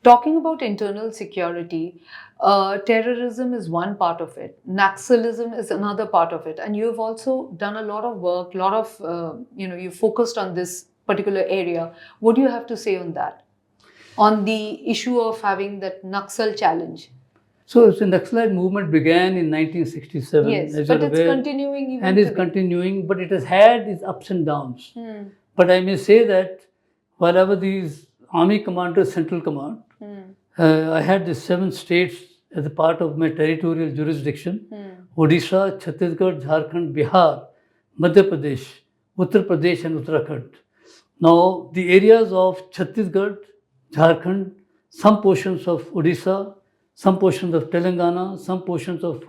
Talking about internal security, terrorism is one part of it. Naxalism is another part of it, and you have also done a lot of work, lot of you focused on this particular area. What do you have to say on that? On the issue of having that Naxal challenge? So the Naxalite movement began in 1967, Yes, as but you're it's aware, continuing even and is today. continuing, but it has had its ups and downs. But I may say that while I was these army commanders, central command, I had the 7 states as a part of my territorial jurisdiction: Odisha, Chhattisgarh, Jharkhand, Bihar, Madhya Pradesh, Uttar Pradesh, and Uttarakhand. Now, the areas of Chhattisgarh, Jharkhand, some portions of Odisha, some portions of Telangana, some portions of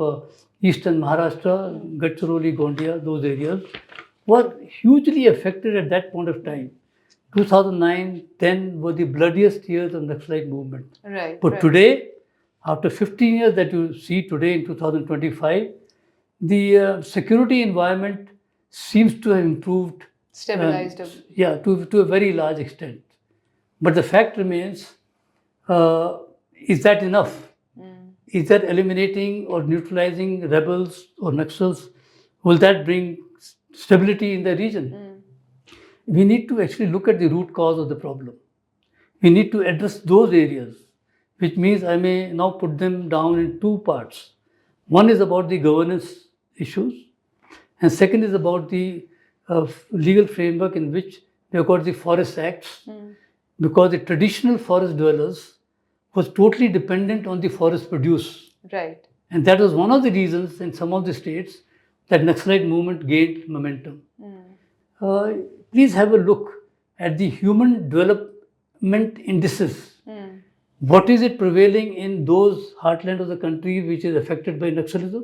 eastern Maharashtra, Gadchiroli, Gondia, those areas were hugely affected at that point of time. 2009, 10 were the bloodiest years of Naxalite movement. Right. But right. today, after 15 years that you see today in 2025, the security environment seems to have improved. Stabilized. To a very large extent. But the fact remains, is that enough? Is that eliminating or neutralizing rebels or Naxals? Will that bring stability in the region? We need to actually look at the root cause of the problem. We need to address those areas, which means I may now put them down in 2 parts. One is about the governance issues, and second is about the legal framework in which we have got the Forest Acts, because the traditional forest dwellers was totally dependent on the forest produce. Right. And that was one of the reasons in some of the states that Naxalite movement gained momentum. Please have a look at the human development indices. What is it prevailing in those heartland of the country which is affected by Naxalism?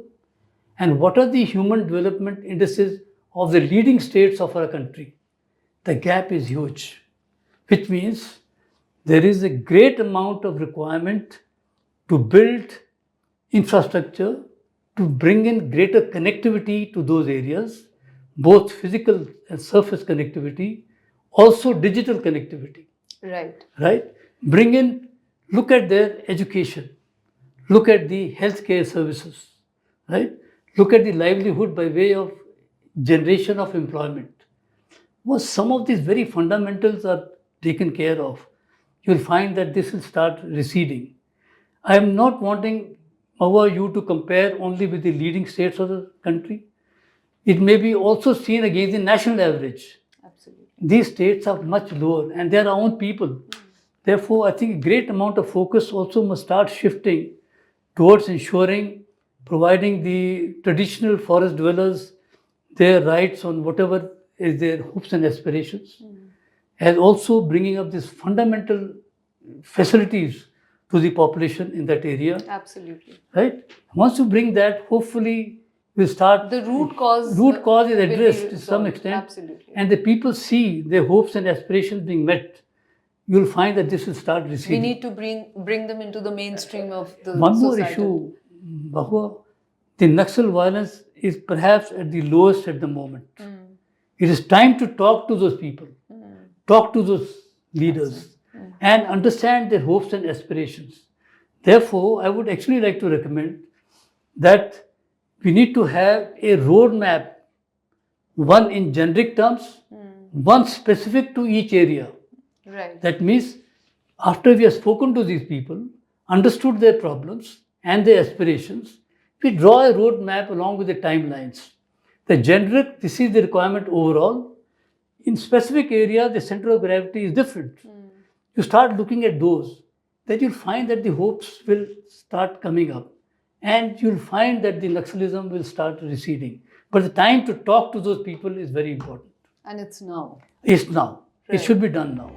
And what are the human development indices of the leading states of our country? The gap is huge, which means there is a great amount of requirement to build infrastructure, to bring in greater connectivity to those areas, both physical and surface connectivity, also digital connectivity. Right. Right? Bring in, look at their education, look at the healthcare services, right? Look at the livelihood by way of generation of employment. Once some of these very fundamentals are taken care of, you'll find that this will start receding. I am not wanting you to compare only with the leading states of the country. It may be also seen against the national average. Absolutely. These states are much lower and they are our own people. Therefore, I think a great amount of focus also must start shifting towards ensuring, providing the traditional forest dwellers their rights on whatever is their hopes and aspirations, and also bringing up these fundamental facilities to the population in that area. Absolutely. Right? Once you bring that, hopefully we'll start. The root cause. Root cause is will be addressed to some resolved. extent. Absolutely. And the people see their hopes and aspirations being met. You'll find that this will start receding. We need to bring them into the mainstream of the One more society. issue, Bahua, the Naxal violence is perhaps at the lowest at the moment. It is time to talk to those people, talk to those leaders, and understand their hopes and aspirations. Therefore, I would actually like to recommend that we need to have a roadmap, one in generic terms, one specific to each area. Right. That means after we have spoken to these people, understood their problems and their aspirations, we draw a roadmap along with the timelines. The generic, this is the requirement overall. In specific areas, the center of gravity is different. You start looking at those, then you'll find that the hopes will start coming up. And you'll find that the Naxalism will start receding. But the time to talk to those people is very important. And it's now. It's now. Right. It should be done now.